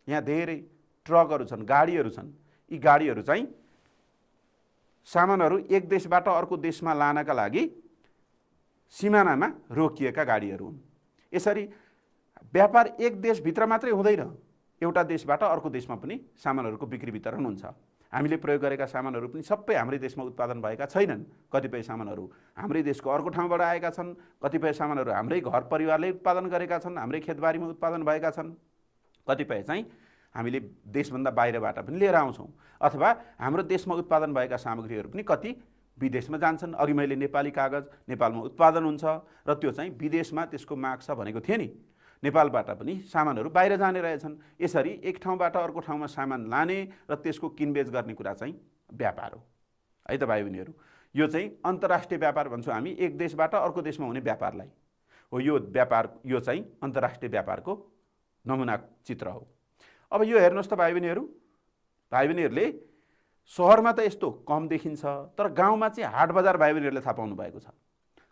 यहाँ धेरै ट्रकहरू छन्, गाडीहरू छन्। यी गाडीहरू चाहिँ सामानहरू एक देशबाट अर्को देशमा लानका लागि सिमानामा रोकिएका गाडीहरू हुन्। यसरी व्यापार एक देशभित्र मात्रै हुँदैन, एउटा देशबाट अर्को देशमा पनि सामानहरूको बिक्री वितरण हुन्छ। हामीले प्रयोग गरेका सामानहरू पनि सबै हाम्रै देशमा उत्पादन भएका छैनन्। कतिपय सामानहरू हाम्रै देशको अर्को ठाउँबाट आएका छन्, कतिपय सामानहरू हाम्रै घर परिवारले उत्पादन गरेका छन्, हाम्रै खेतबारीमा उत्पादन भएका छन्, कतिपय चाहिँ हामीले देशभन्दा बाहिरबाट पनि लिएर आउँछौँ, अथवा हाम्रो देशमा उत्पादन भएका सामग्रीहरू पनि कति विदेशमा जान्छन्। अघि मैले नेपाली कागज नेपालमा उत्पादन हुन्छ र त्यो चाहिँ विदेशमा त्यसको माग छ भनेको थिएँ नि। नेपालबाट पनि सामानहरू बाहिर जाने रहेछन्। यसरी एक ठाउँबाट अर्को ठाउँमा सामान लाने र त्यसको किनबेच गर्ने कुरा चाहिँ व्यापार हो है त भाइ बहिनीहरू। यो चाहिँ अन्तर्राष्ट्रिय व्यापार भन्छौँ हामी, एक देशबाट अर्को देशमा हुने व्यापारलाई हो। यो व्यापार, यो चाहिँ अन्तर्राष्ट्रिय व्यापारको नमुना चित्र हो। अब यो हेर्नुहोस् त भाइ बहिनीहरू, भाइ बहिनीहरूले सहरमा त यस्तो कम देखिन्छ, तर गाउँमा चाहिँ हाट बजार भाइ बहिनीहरूले थाहा पाउनु भएको छ।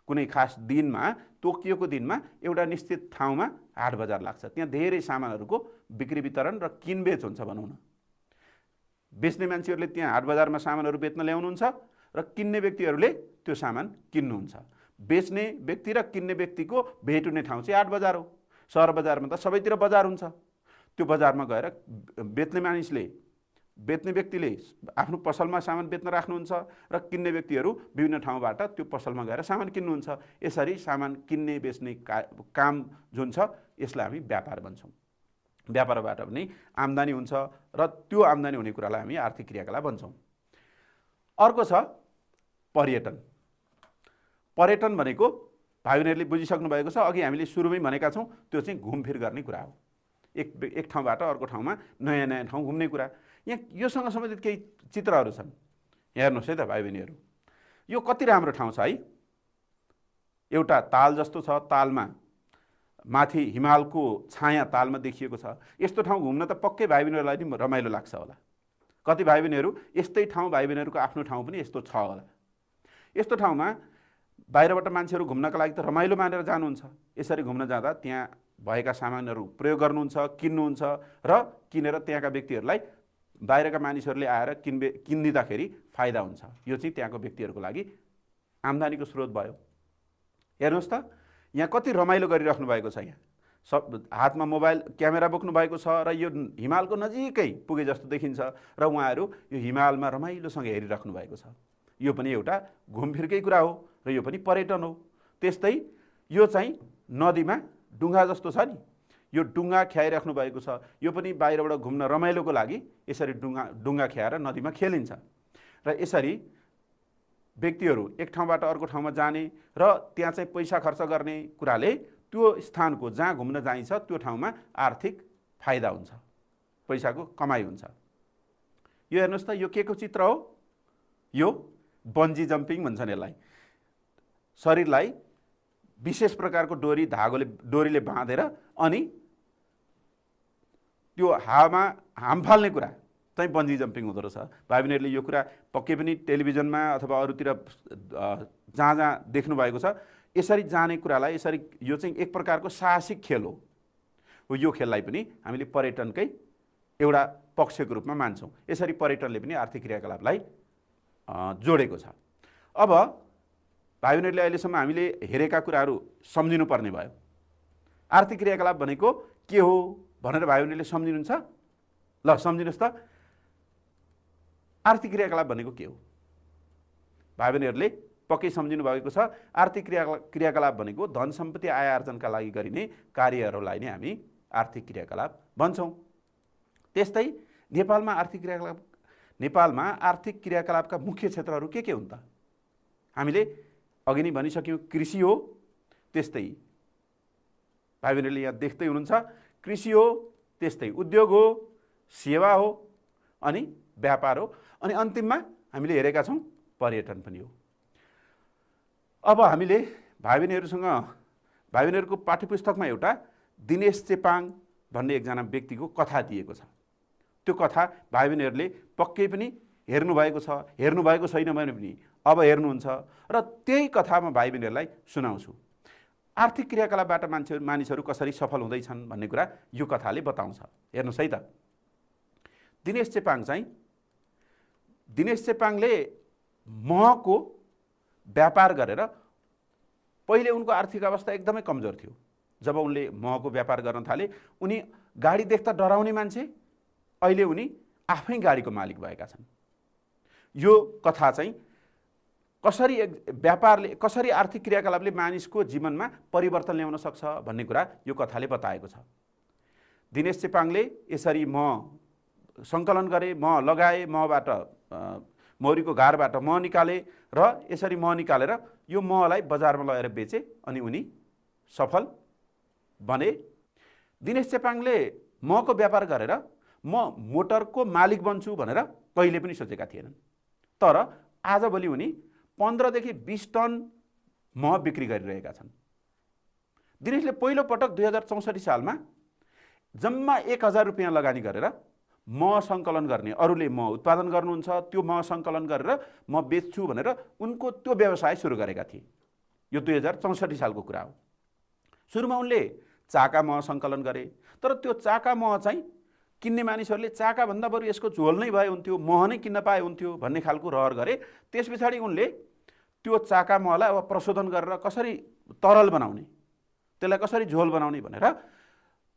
कुनै खास दिनमा, तोकिएको दिनमा एउटा निश्चित ठाउँमा हाट बजार लाग्छ। त्यहाँ धेरै सामानहरूको बिक्री वितरण र किनबेच हुन्छ भनौँ न। बेच्ने मान्छेहरूले त्यहाँ हाट बजारमा सामानहरू बेच्न ल्याउनुहुन्छ र किन्ने व्यक्तिहरूले त्यो सामान किन्नुहुन्छ। बेच्ने व्यक्ति र किन्ने व्यक्तिको भेट हुने ठाउँ चाहिँ हाट बजार हो। सहर बजारमा त सबैतिर बजार हुन्छ। त्यो बजारमा गएर बेच्ने व्यक्तिले आफ्नो पसलमा सामान बेच्न राख्नुहुन्छ र किन्ने व्यक्तिहरू विभिन्न ठाउँबाट त्यो पसलमा गएर सामान किन्नुहुन्छ। यसरी सामान किन्ने बेच्ने काम जुन छ यसलाई हामी व्यापार भन्छौँ। व्यापारबाट पनि आम्दानी हुन्छ र त्यो आम्दानी हुने कुरालाई हामी आर्थिक क्रियाकलाप भन्छौँ। अर्को छ पर्यटन। पर्यटन भनेको भाइ बहिनीहरूले बुझिसक्नु भएको छ, अघि हामीले सुरुमै भनेका छौँ, त्यो चाहिँ घुमफिर गर्ने कुरा हो। एक ठाउँबाट अर्को ठाउँमा नयाँ नयाँ ठाउँ घुम्ने कुरा। यहाँ योसँग सम्बन्धित केही चित्रहरू छन्, हेर्नुहोस् है त भाइ बहिनीहरू। यो कति राम्रो ठाउँ छ है। एउटा ताल जस्तो छ, तालमा माथि हिमालको छाया तालमा देखिएको छ। यस्तो ठाउँ घुम्न त पक्कै भाइ बहिनीहरूलाई नि रमाइलो लाग्छ होला। कति भाइ बहिनीहरू यस्तै ठाउँ, भाइ बहिनीहरूको आफ्नो ठाउँ पनि यस्तो छ होला। यस्तो ठाउँमा बाहिरबाट मान्छेहरू घुम्नका लागि त रमाइलो मानेर जानुहुन्छ। यसरी घुम्न जाँदा त्यहाँ भएका सामानहरू प्रयोग गर्नुहुन्छ, किन्नुहुन्छ र किनेर त्यहाँका व्यक्तिहरूलाई बाहिरका मानिसहरूले आएर किनिदिँदाखेरि फाइदा हुन्छ। यो चाहिँ त्यहाँको व्यक्तिहरूको लागि आम्दानीको स्रोत भयो। हेर्नुहोस् त, यहाँ कति रमाइलो गरिराख्नु भएको छ। यहाँ सब हातमा मोबाइल क्यामेरा बोक्नु भएको छ र यो हिमालको नजिकै पुगे जस्तो देखिन्छ र उहाँहरू यो हिमालमा रमाइलोसँग हेरिराख्नु भएको छ। यो पनि एउटा घुमफिरकै कुरा हो र यो पनि पर्यटन हो। त्यस्तै यो चाहिँ नदीमा डुङ्गा जस्तो छ नि, यो डुङ्गा ख्याइराख्नु भएको छ। यो पनि बाहिरबाट घुम्न रमाइलोको लागि यसरी डुङ्गा ख्याएर नदीमा खेलिन्छ। र यसरी व्यक्तिहरू एक ठाउँबाट अर्को ठाउँमा जाने र त्यहाँ चाहिँ पैसा खर्च गर्ने कुराले त्यो स्थानको जहाँ घुम्न जाइन्छ त्यो ठाउँमा आर्थिक फाइदा हुन्छ, पैसाको कमाइ हुन्छ। यो हेर्नुहोस् त, यो के को चित्र हो? यो बन्जी जम्पिङ भन्छन् यसलाई। शरीरलाई विशेष प्रकारको डोरीले बाँधेर अनि त्यो हावामा हाम फाल्ने कुरा चाहिँ बन्जी जम्पिङ हुँदो रहेछ। भाइ बहिनीहरूले यो कुरा पक्कै पनि टेलिभिजनमा अथवा अरूतिर जहाँ जहाँ देख्नु भएको छ। यसरी जाने कुरालाई यसरी यो चाहिँ एक प्रकारको साहसिक खेल हो। यो खेललाई पनि हामीले पर्यटनकै एउटा पक्षको रूपमा मान्छौँ। यसरी पर्यटनले पनि आर्थिक क्रियाकलापलाई जोडेको छ। अब भाइ बहिनीहरूले अहिलेसम्म हामीले हेरेका कुराहरू सम्झिनु पर्ने भयो। आर्थिक क्रियाकलाप भनेको के हो भनेर भाइ बहिनीहरूले सम्झिनुहुन्छ? ल सम्झिनुहोस् त, आर्थिक क्रियाकलाप भनेको के हो? भाइ बहिनीहरूले पक्कै सम्झिनु भएको छ। आर्थिक क्रियाकलाप भनेको धन सम्पत्ति आय आर्जनका लागि गरिने कार्यहरूलाई नै हामी आर्थिक क्रियाकलाप भन्छौँ। त्यस्तै नेपालमा आर्थिक क्रियाकलापका मुख्य क्षेत्रहरू के हुन् त? हामीले अघि नै भनिसक्यौँ, कृषि हो। त्यस्तै भाइ बहिनीहरूले यहाँ देख्दै हुनुहुन्छ, कृषि हो, त्यस्तै उद्योग हो, सेवा हो, अनि व्यापार हो, अनि अन्तिममा हामीले हेरेका छौँ पर्यटन पनि हो। अब हामीले भाइ बहिनीहरूको पाठ्यपुस्तकमा एउटा दिनेश चेपाङ भन्ने एकजना व्यक्तिको कथा दिएको छ। त्यो कथा भाइ बहिनीहरूले पक्कै पनि हेर्नुभएको छ, हेर्नुभएको छैन भने पनि अब हेर्नुहुन्छ र त्यही कथामा भाइ बहिनीहरूलाई सुनाउँछु। आर्थिक क्रियाकलापबाट मानिसहरू कसरी सफल हुँदैछन् भन्ने कुरा यो कथाले बताउँछ। हेर्नुहोस् है त, दिनेश चेपाङले महको व्यापार गरेर, पहिले उनको आर्थिक अवस्था एकदमै कमजोर थियो। जब उनले महको व्यापार गर्न थाले, उनी गाडी देख्दा डराउने मान्छे, अहिले उनी आफै गाडीको मालिक भएका छन्। यो कथा चाहिँ कसरी आर्थिक क्रियाकलापले मानिसको जीवनमा परिवर्तन ल्याउन सक्छ भन्ने कुरा यो कथाले बताएको छ। दिनेश चेपाङले यसरी मह सङ्कलन गरे, मह लगाए, मौरीको घारबाट मह निकाले र यसरी मह निकालेर यो महलाई बजारमा लगेर बेचे अनि उनी सफल बने। दिनेश चेपाङले महको व्यापार गरेर म मोटरको मालिक बन्छु भनेर कहिले पनि सोचेका थिएनन्। तर आजभोलि उनी 15 देखि 20 टन मह बिक्री गरिरहेका छन्। दिनेशले पहिलो पटक 2064 सालमा जम्मा 1000 रुपियाँ लगानी गरेर मह सङ्कलन गर्ने, अरूले मह उत्पादन गर्नुहुन्छ, त्यो मह सङ्कलन गरेर म बेच्छु भनेर उनको त्यो व्यवसाय सुरु गरेका थिए। यो 2064 सालको कुरा हो। सुरुमा उनले चाका मह सङ्कलन गरे, तर त्यो चाका मह चाहिँ किन्ने मानिसहरूले चाका भन्दा बरु यसको झोल नै भए हुन्थ्यो, मह नै किन्न पाए हुन्थ्यो भन्ने खालको रहर गरे। त्यस पछाडि उनले त्यो चाका महलाई अब प्रशोधन गरेर कसरी तरल बनाउने, त्यसलाई कसरी झोल बनाउने भनेर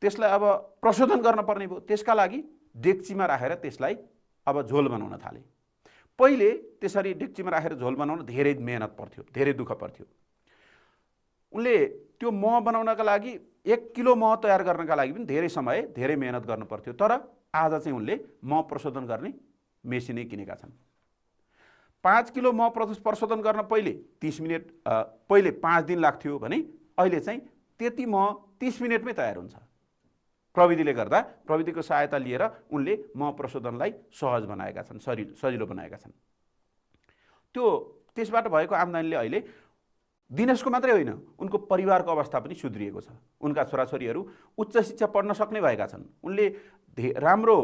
त्यसलाई अब प्रशोधन गर्न पर्ने भयो। त्यसका लागि डेक्चीमा राखेर त्यसलाई अब झोल बनाउन थाले। पहिले त्यसरी डेक्चीमा राखेर झोल बनाउन धेरै मेहनत पर्थ्यो, धेरै दुःख पर्थ्यो। उनले त्यो मह बनाउनका लागि 1 किलो मह तयार गर्नका लागि पनि धेरै समय, धेरै मेहनत गर्नु पर्थ्यो। तर आज चाहिँ उनले मह प्रशोधन गर्ने मेसिनै किनेका छन्। 5 किलो मह प्रशोधन गर्न पहिले 5 दिन लाग्थ्यो भने अहिले चाहिँ त्यति मह 30 मिनटमै तयार हुन्छ। प्रविधिले गर्दा प्रविधिको सहायता लिएर उनले मह प्रशोधनलाई सहज बनाएका छन्, सजिलो बनाएका छन्। त्यसबाट भएको आम्दानीले अहिले दिनेशको मात्रै होइन, उनको परिवारको अवस्था पनि सुध्रिएको छ। उनका छोराछोरीहरू उच्च शिक्षा पढ्न सक्ने भएका छन्, उनले राम्रो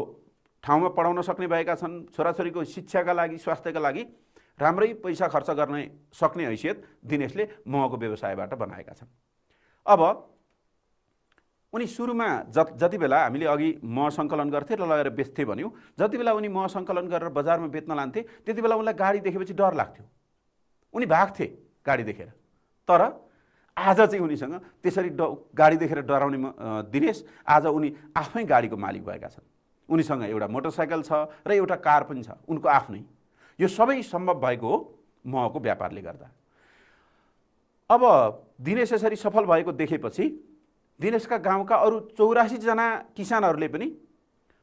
ठाउँमा पढाउन सक्ने भएका छन्, छोराछोरीको शिक्षाका लागि, स्वास्थ्यका लागि राम्रै पैसा खर्च गर्न सक्ने हैसियत दिनेशले महको व्यवसायबाट बनाएका छन्। अब उनी सुरुमा जति बेला हामीले अघि मह सङ्कलन गर्थे र लगेर बेच्थे भन्यौँ, जति बेला उनी मह सङ्कलन गरेर बजारमा बेच्न लान्थे त्यति बेला उनलाई गाडी देखेपछि डर लाग्थ्यो, उनी भाग्थे गाडी देखेर। तर आज चाहिँ उनीसँग त्यसरी गाडी देखेर डराउने दिनेश आज उनी आफै गाडीको मालिक भएका छन्। उनीसँग एउटा मोटरसाइकल छ र एउटा कार पनि छ, उनको आफ्नै। यो सबै सम्भव भएको हो महको व्यापारले गर्दा। अब दिनेश यसरी सफल भएको देखेपछि दिनेशका गाउँका अरू 84 जना किसानहरूले पनि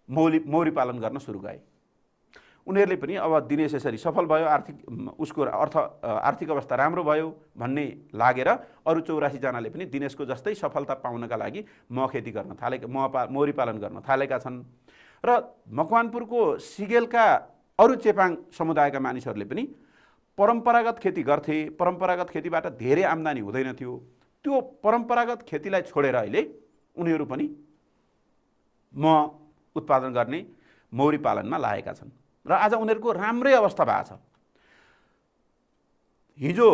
मौरी पालन गर्न सुरु गरे। उनीहरूले पनि अब दिनेश यसरी सफल भयो, उसको आर्थिक अवस्था राम्रो भयो भन्ने लागेर अरू 84 जनाले पनि दिनेशको जस्तै सफलता पाउनका लागि मह खेती गर्न थालेका, मौरी पालन गर्न थालेका छन्। र मकवानपुरको सिगेलका अरू चेपाङ समुदायका मानिसहरूले पनि परम्परागत खेती गर्थे, परम्परागत खेतीबाट धेरै आम्दानी हुँदैन थियो। त्यो परम्परागत खेतीलाई छोडेर अहिले उनीहरू पनि मह उत्पादन गर्ने मौरी पालनमा लागेका छन् र आज उनीहरूको राम्रै अवस्था भएको छ। हिजो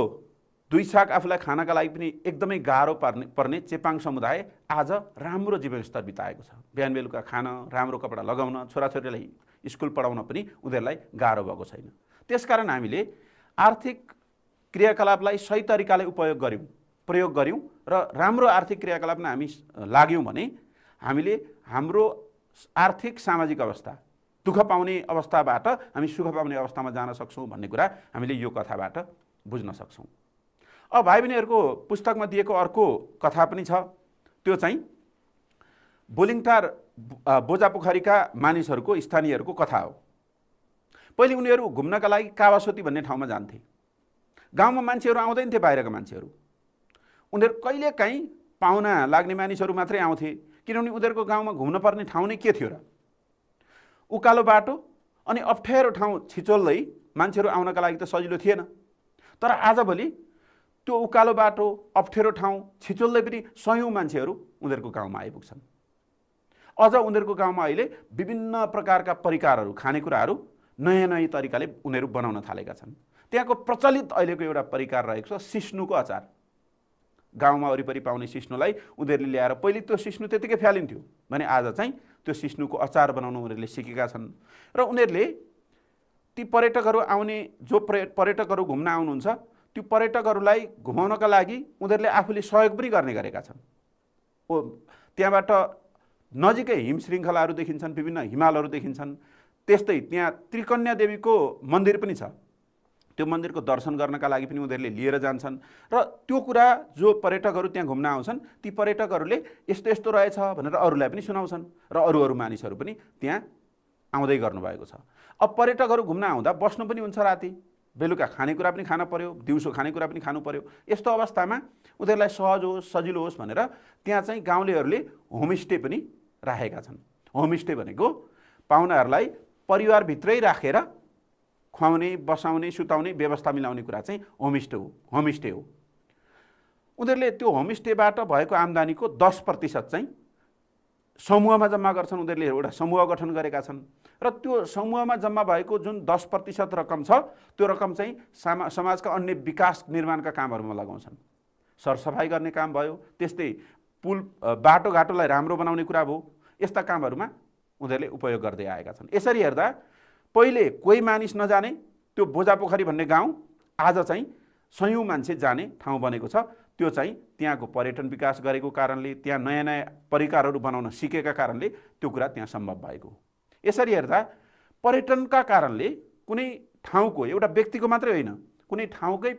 2 साग आफूलाई खानका लागि पनि एकदमै गाह्रो पर्ने चेपाङ समुदाय आज राम्रो जीवनस्तर बिताएको छ। बिहान बेलुका खान, राम्रो कपडा लगाउन, छोराछोरीलाई स्कुल पढाउन पनि उनीहरूलाई गाह्रो भएको छैन। त्यसकारण हामीले आर्थिक क्रियाकलापलाई सही तरिकाले प्रयोग गऱ्यौँ र राम्रो आर्थिक क्रियाकलापमा हामी लाग्यौँ भने हामीले हाम्रो आर्थिक सामाजिक अवस्था, दुःख पाउने अवस्थाबाट हामी सुख पाउने अवस्थामा जान सक्छौँ भन्ने कुरा हामीले यो कथाबाट बुझ्न सक्छौँ। अब भाइ बहिनीहरूको पुस्तकमा दिएको अर्को कथा पनि छ, त्यो चाहिँ बोलिङटार बोजापोखरीका मानिसहरूको, स्थानीयहरूको कथा हो। पहिले उनीहरू घुम्नका लागि कावासोती भन्ने ठाउँमा जान्थे। गाउँमा मान्छेहरू आउँदैन थिए, बाहिरका मान्छेहरू। उनीहरू कहिलेकाहीँ पाहुना लाग्ने मानिसहरू मात्रै आउँथे, किनभने उनीहरूको गाउँमा घुम्न पर्ने ठाउँ नै के थियो र? उकालो बाटो अनि अप्ठ्यारो ठाउँ छिचोल्दै मान्छेहरू आउनका लागि त सजिलो थिएन। तर आजभोलि त्यो उकालो बाटो, अप्ठ्यारो ठाउँ छिचोल्दै पनि सयौँ मान्छेहरू उनीहरूको गाउँमा आइपुग्छन्। अझ उनीहरूको गाउँमा अहिले विभिन्न प्रकारका परिकारहरू, खानेकुराहरू नयाँ नयाँ तरिकाले उनीहरू बनाउन थालेका छन्। त्यहाँको प्रचलित अहिलेको एउटा परिकार रहेको छ सिस्नुको अचार। गाउँमा वरिपरि पाउने सिस्नुलाई उनीहरूले ल्याएर पहिले त्यो सिस्नु त्यतिकै फ्यालिन्थ्यो भने आज चाहिँ त्यो सिस्नुको अचार बनाउन उनीहरूले सिकेका छन्। र उनीहरूले ती पर्यटकहरू आउने, जो पर्यटकहरू घुम्न आउनुहुन्छ, त्यो पर्यटकहरूलाई घुमाउनका लागि उनीहरूले आफूले सहयोग पनि गर्ने गरेका छन्। त्यहाँबाट नजिकै हिम श्रृङ्खलाहरू देखिन्छन्, विभिन्न हिमालहरू देखिन्छन्। त्यस्तै त्यहाँ त्रिकन्या देवीको मन्दिर पनि छ। त्यो मन्दिरको दर्शन गर्नका लागि पनि उनीहरूले लिएर जान्छन् र त्यो कुरा जो पर्यटकहरू त्यहाँ घुम्न आउँछन् ती पर्यटकहरूले यस्तो यस्तो रहेछ भनेर अरूलाई पनि सुनाउँछन् र अरू मानिसहरू पनि त्यहाँ आउँदै गर्नुभएको छ। अब पर्यटकहरू घुम्न आउँदा बस्नु पनि हुन्छ, राति बेलुका खानेकुरा पनि खान पर्यो, दिउँसो खानेकुरा पनि खानु पर्यो। यस्तो अवस्थामा उनीहरूलाई सहज होस्, सजिलो होस् भनेर त्यहाँ चाहिँ गाउँलेहरूले होमस्टे पनि राखेका छन्। होमस्टे भनेको पाहुनाहरूलाई परिवारभित्रै राखेर खुवाउने, बसाउने, सुताउने व्यवस्था मिलाउने कुरा चाहिँ होमस्टे हो। उनीहरूले त्यो होमस्टेबाट भएको आम्दानीको 10% चाहिँ समूहमा जम्मा गर्छन्। उनीहरूले एउटा समूह गठन गरेका छन् र त्यो समूहमा जम्मा भएको जुन 10% रकम छ त्यो रकम चाहिँ समाजका अन्य विकास निर्माणका कामहरूमा लगाउँछन्। सरसफाइ गर्ने काम भयो, त्यस्तै पुल बाटोघाटोलाई राम्रो बनाउने कुरा भयो, यस्ता कामहरूमा उनीहरूले उपयोग गर्दै आएका छन्। यसरी हेर्दा पहिले कोही मानिस नजाने त्यो बोजापोखरी भन्ने गाउँ आज चाहिँ सयौँ मान्छे जाने ठाउँ बनेको छ। त्यो चाहिँ त्यहाँको पर्यटन विकास गरेको कारणले, त्यहाँ नयाँ नयाँ परिकारहरू बनाउन सिकेका कारणले त्यो कुरा त्यहाँ सम्भव भएको। यसरी हेर्दा पर्यटनका कारणले कुनै ठाउँको, एउटा व्यक्तिको मात्रै होइन, कुनै ठाउँकै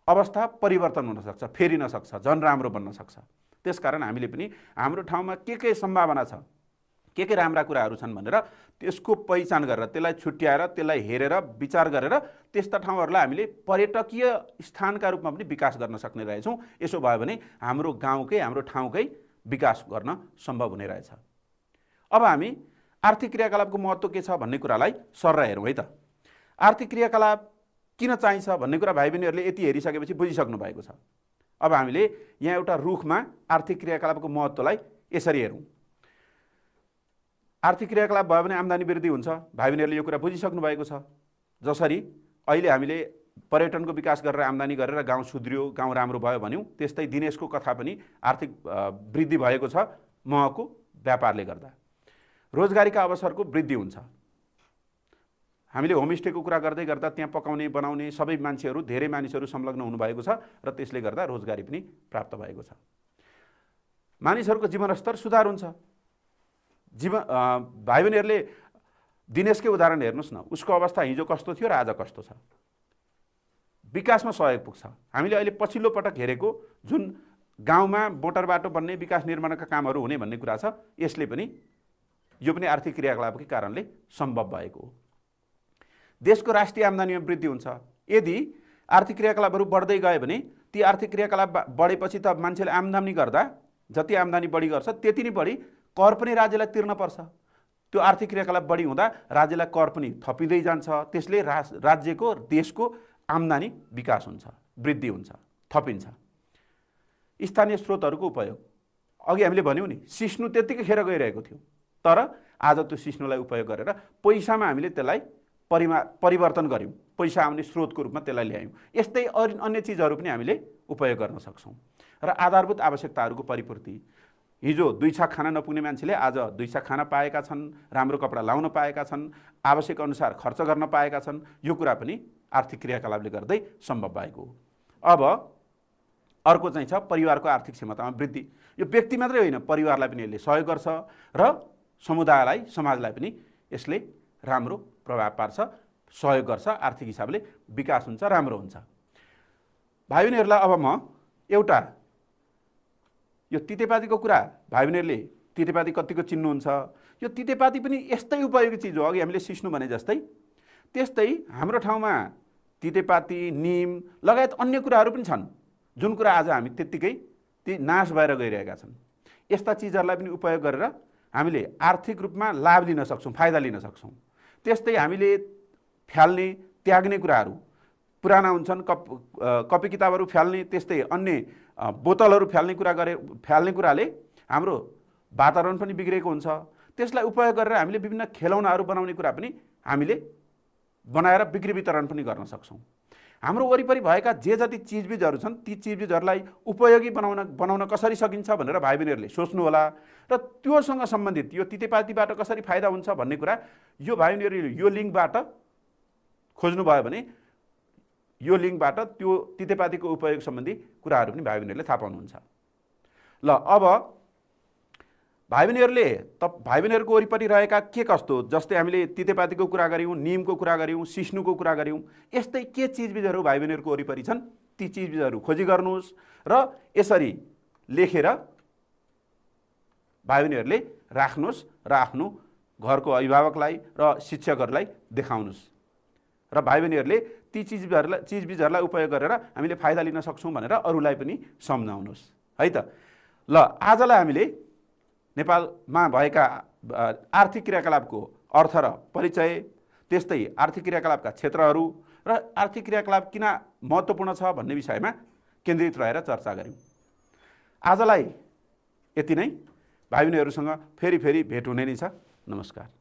अवस्था परिवर्तन हुन सक्छ, फेरिन सक्छ, झन् राम्रो बन्न सक्छ। त्यसकारण हामीले पनि हाम्रो ठाउँमा के सम्भावना छ, के राम्रा कुराहरू छन् भनेर त्यसको पहिचान गरेर, त्यसलाई छुट्याएर, त्यसलाई हेरेर विचार गरेर त्यस्ता ठाउँहरूलाई हामीले पर्यटकीय स्थानका रूपमा पनि विकास गर्न सक्ने रहेछौँ। यसो भयो भने हाम्रो गाउँकै, हाम्रो ठाउँकै विकास गर्न सम्भव हुने रहेछ। अब हामी आर्थिक क्रियाकलापको महत्त्व के छ भन्ने कुरालाई सरर हेरौँ है त। आर्थिक क्रियाकलाप किन चाहिन्छ भन्ने कुरा भाइ बहिनीहरूले यति हेरिसकेपछि बुझिसक्नु भएको छ। अब हामीले यहाँ एउटा रुखमा आर्थिक क्रियाकलापको महत्त्वलाई यसरी हेरौँ। आर्थिक क्रियाकलाप भयो भने आम्दानी वृद्धि हुन्छ, भाइ बहिनीहरूले यो कुरा बुझिसक्नु भएको छ। जसरी अहिले हामीले पर्यटनको विकास गरेर आम्दानी गरेर गाउँ सुध्रियो, गाउँ राम्रो भयो भन्यौँ, त्यस्तै दिनेशको कथा पनि आर्थिक वृद्धि भएको छ महको व्यापारले गर्दा। रोजगारीका अवसरको वृद्धि हुन्छ। हामीले होमस्टेको कुरा गर्दै गर्दा त्यहाँ पकाउने बनाउने सबै मान्छेहरू, धेरै मानिसहरू संलग्न हुनुभएको छ र त्यसले गर्दा रोजगारी पनि प्राप्त भएको छ। मानिसहरूको जीवनस्तर सुधार हुन्छ। भाइ बहिनीहरूले दिनेशकै उदाहरण हेर्नुहोस् न, उसको अवस्था हिजो कस्तो थियो र आज कस्तो छ। विकासमा सहयोग पुग्छ। हामीले अहिले पछिल्लो पटक हेरेको जुन गाउँमा मोटर बाटो बन्ने, विकास निर्माणका कामहरू हुने भन्ने कुरा छ, यसले पनि यो पनि आर्थिक क्रियाकलापकै कारणले सम्भव भएको हो। देशको राष्ट्रिय आम्दानीमा वृद्धि हुन्छ। यदि आर्थिक क्रियाकलापहरू बढ्दै गयो भने ती आर्थिक क्रियाकलाप बढेपछि त मान्छेले आम्दानी गर्दा जति आम्दानी बढी गर्छ त्यति नै बढी कर पनि राज्यलाई तिर्न पर्छ। त्यो आर्थिक क्रियाकलाप बढी हुँदा राज्यलाई कर पनि थपिँदै जान्छ। त्यसले राज्यको, देशको आम्दानी विकास हुन्छ, वृद्धि हुन्छ, थपिन्छ। स्थानीय स्रोतहरूको उपयोग, अघि हामीले भन्यौँ नि, सिस्नु त्यत्तिकै खेर गइरहेको थियो, तर आज त्यो सिस्नुलाई उपयोग गरेर पैसामा हामीले त्यसलाई परिवर्तन गऱ्यौँ, पैसा आउने स्रोतको रूपमा त्यसलाई ल्यायौँ। यस्तै अन्य चिजहरू पनि हामीले उपयोग गर्न सक्छौँ। र आधारभूत आवश्यकताहरूको परिपूर्ति, हिजो 2 छाक खाना नपुग्ने मान्छेले आज 2 छाक खाना पाएका छन्, राम्रो कपडा लाउन पाएका छन्, आवश्यक अनुसार खर्च गर्न पाएका छन्। यो कुरा पनि आर्थिक क्रियाकलापले गर्दै सम्भव भएको हो। अब अर्को चाहिँ छ परिवारको आर्थिक क्षमतामा वृद्धि। यो व्यक्ति मात्रै होइन, परिवारलाई पनि यसले सहयोग गर्छ र समुदायलाई, समाजलाई पनि यसले राम्रो प्रभाव पार्छ, सहयोग गर्छ। आर्थिक हिसाबले विकास हुन्छ, राम्रो हुन्छ। भाइ बहिनीहरूलाई अब म एउटा यो तितेपातीको कुरा, भाइ बहिनीहरूले तितेपाती कतिको चिन्नुहुन्छ? यो तितेपाती पनि यस्तै उपयोगी चिज हो। अघि हामीले सिस्नु भने जस्तै, त्यस्तै हाम्रो ठाउँमा तितेपाती, निम लगायत अन्य कुराहरू पनि छन् जुन कुरा आज हामी त्यत्तिकै ती नाश भएर गइरहेका छन्। यस्ता चिजहरूलाई पनि उपयोग गरेर हामीले आर्थिक रूपमा लाभ लिन सक्छौँ, फाइदा लिन सक्छौँ। त्यस्तै हामीले फ्याल्ने, त्याग्ने कुराहरू पुराना हुन्छन्, कपी किताबहरू फ्याल्ने, त्यस्तै अन्य बोतलहरू फ्याल्ने कुराले हाम्रो वातावरण पनि बिग्रेको हुन्छ। त्यसलाई उपयोग गरेर हामीले विभिन्न खेलौनाहरू बनाउने कुरा पनि हामीले बनाएर बिक्री वितरण पनि गर्न सक्छौँ। हाम्रो वरिपरि भएका जे जति चिजबिजहरू छन् ती चिजबिजहरूलाई उपयोगी बनाउन कसरी सकिन्छ भनेर भाइ बहिनीहरूले सोच्नु होला र त्योसँग सम्बन्धित यो तितेपातीबाट कसरी फाइदा हुन्छ भन्ने कुरा यो भाइ बहिनीहरूले यो लिङ्कबाट खोज्नुभयो भने यो लिङ्कबाट त्यो तितेपातीको उपयोग सम्बन्धी कुराहरू पनि भाइ बहिनीहरूले थाहा पाउनुहुन्छ। ल अब भाइ बहिनीहरूको वरिपरि रहेका के कस्तो, जस्तै हामीले तितेपातीको कुरा गऱ्यौँ, निमको कुरा गऱ्यौँ, सिस्नुको कुरा गऱ्यौँ, यस्तै के चिजबिजहरू भाइ बहिनीहरूको वरिपरि छन् ती चिजबिजहरू खोजी गर्नुहोस् र यसरी लेखेर भाइ बहिनीहरूले राख्नुहोस् र आफ्नो घरको अभिभावकलाई र शिक्षकहरूलाई देखाउनुहोस् र भाइ बहिनीहरूले ती चिजबिजहरूलाई उपयोग गरेर हामीले फाइदा लिन सक्छौँ भनेर अरूलाई पनि सम्झाउनुहोस् है त। ल आजलाई हामीले नेपालमा भएका आर्थिक क्रियाकलापको अर्थ र परिचय, त्यस्तै आर्थिक क्रियाकलापका क्षेत्रहरू र आर्थिक क्रियाकलाप किन महत्त्वपूर्ण छ भन्ने विषयमा केन्द्रित रहेर चर्चा गऱ्यौँ। आजलाई यति नै। भाइ बहिनीहरूसँग फेरि भेट हुने नै छ। नमस्कार।